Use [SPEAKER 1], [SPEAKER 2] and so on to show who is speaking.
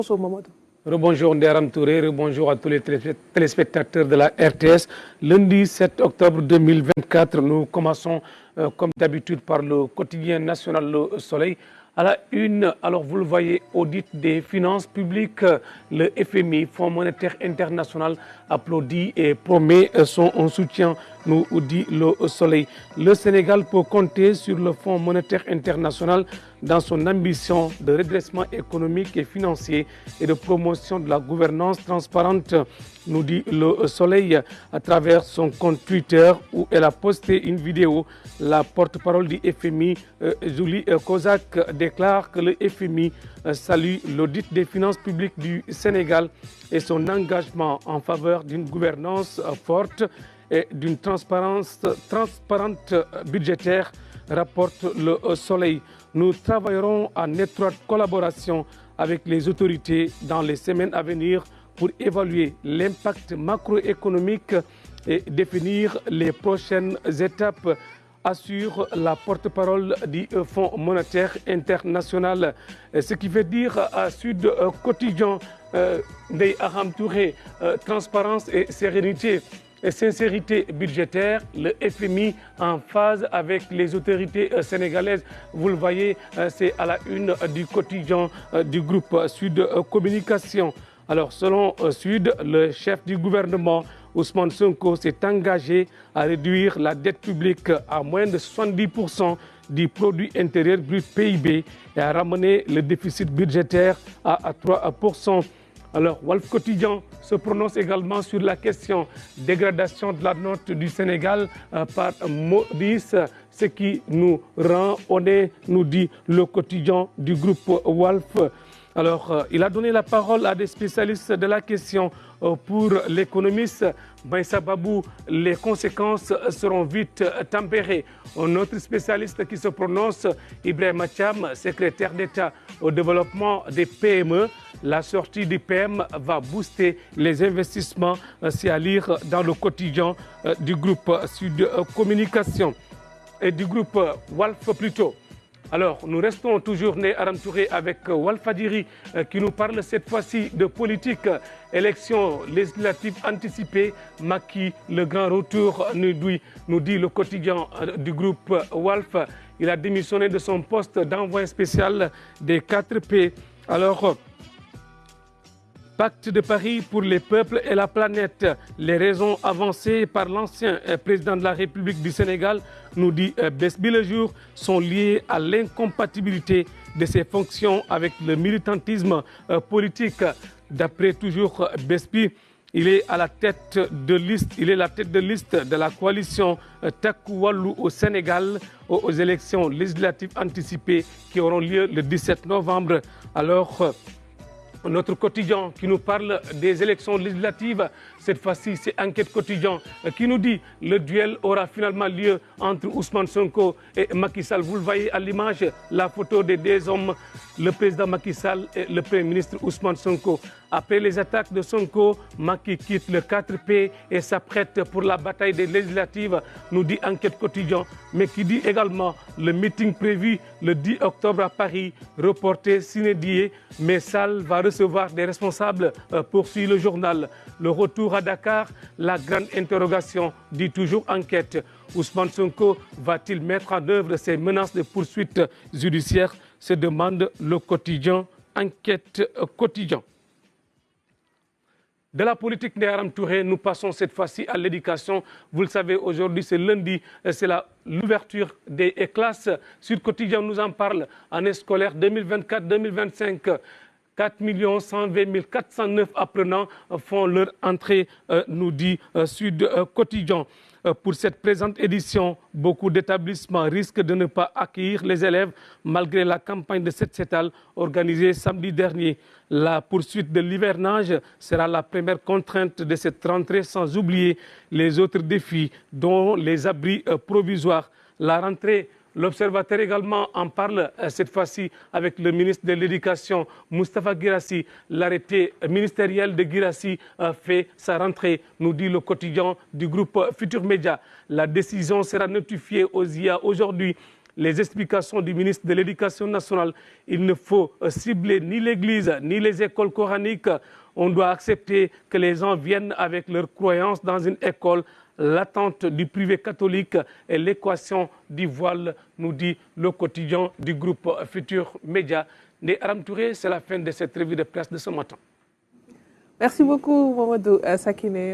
[SPEAKER 1] Bonjour Mamadou.
[SPEAKER 2] Rebonjour Ndéram Touré, rebonjour à tous les téléspectateurs de la RTS. Lundi 7 octobre 2024, nous commençons comme d'habitude par le quotidien national Le Soleil. À la une, alors vous le voyez, audit des finances publiques, le FMI, Fonds monétaire international, applaudit et promet son soutien, nous dit Le Soleil. Le Sénégal peut compter sur le Fonds monétaire international dans son ambition de redressement économique et financier et de promotion de la gouvernance transparente, nous dit Le Soleil à travers son compte Twitter où elle a posté une vidéo. La porte-parole du FMI, Julie Kozak, déclare que le FMI salue l'audit des finances publiques du Sénégal et son engagement en faveur d'une gouvernance forte et d'une transparente budgétaire, rapporte Le Soleil. Nous travaillerons en étroite collaboration avec les autorités dans les semaines à venir pour évaluer l'impact macroéconomique et définir les prochaines étapes, assure la porte-parole du Fonds monétaire international. Ce qui veut dire à Sud Quotidien, Ndeye Arame Touré, transparence et sérénité. Et sincérité budgétaire, le FMI en phase avec les autorités sénégalaises. Vous le voyez, c'est à la une du quotidien du groupe Sud Communication. Alors, selon Sud, le chef du gouvernement, Ousmane Sonko, s'est engagé à réduire la dette publique à moins de 70% du produit intérieur brut PIB et à ramener le déficit budgétaire à 3%. Alors, Walf Quotidien se prononce également sur la question dégradation de la note du Sénégal par Maurice, ce qui nous rend honnête, nous dit le quotidien du groupe Walf. Alors, il a donné la parole à des spécialistes de la question. Pour l'économiste Maïssa Babou, les conséquences seront vite tempérées. Un autre spécialiste qui se prononce, Ibrahim Cham, secrétaire d'État au développement des PME. La sortie du PM va booster les investissements, c'est à lire dans le quotidien du groupe Sud Communication et du groupe Walf plutôt. Alors, nous restons toujours Ndeye Arame Touré avec Walfadjri qui nous parle cette fois-ci de politique. Élection législative anticipée, Macky, le grand retour, nous dit le quotidien du groupe Walf. Il a démissionné de son poste d'envoyé spécial des 4P. Alors, Pacte de Paris pour les peuples et la planète. Les raisons avancées par l'ancien président de la République du Sénégal, nous dit Besbi le jour, sont liées à l'incompatibilité de ses fonctions avec le militantisme politique. D'après toujours Besbi, il est à la tête de liste, de la coalition Takku Wallu au Sénégal aux élections législatives anticipées qui auront lieu le 17 novembre. Alors, notre quotidien qui nous parle des élections législatives, cette fois-ci c'est Enquête Quotidien qui nous dit que le duel aura finalement lieu entre Ousmane Sonko et Macky Sall. Vous le voyez à l'image, la photo des deux hommes, le président Macky Sall et le Premier ministre Ousmane Sonko. Après les attaques de Sonko, Macky quitte le 4P et s'apprête pour la bataille des législatives, nous dit Enquête Quotidien, mais qui dit également le meeting prévu le 10 octobre à Paris, reporté sine die, mais Sall va recevoir des responsables, poursuit le journal. Le retour à Dakar, la grande interrogation, dit toujours Enquête. Ousmane Sonko va-t-il mettre en œuvre ses menaces de poursuite judiciaire, se demande le quotidien Enquête Quotidien. De la politique Ndeye Arame Touré, nous passons cette fois-ci à l'éducation. Vous le savez, aujourd'hui c'est lundi, c'est l'ouverture des classes. Sud Quotidien nous en parle. Année scolaire 2024-2025. 4 120 409 apprenants font leur entrée, nous dit Sud Quotidien. Pour cette présente édition, beaucoup d'établissements risquent de ne pas accueillir les élèves malgré la campagne de Set-Setal organisée samedi dernier. La poursuite de l'hivernage sera la première contrainte de cette rentrée, sans oublier les autres défis, dont les abris provisoires. La rentrée, l'Observateur également en parle cette fois-ci avec le ministre de l'Éducation, Moustapha Guirassy. L'arrêté ministériel de Guirassy fait sa rentrée, nous dit le quotidien du groupe Futur Média. La décision sera notifiée aux IA aujourd'hui les explications du ministre de l'Éducation nationale. Il ne faut cibler ni l'Église ni les écoles coraniques. On doit accepter que les gens viennent avec leurs croyances dans une école. L'attente du privé catholique et l'équation du voile, nous dit le quotidien du groupe Futur Média. Ndeye Aram Touré, c'est la fin de cette revue de presse de ce matin.
[SPEAKER 1] Merci beaucoup, Mamadou Sakine.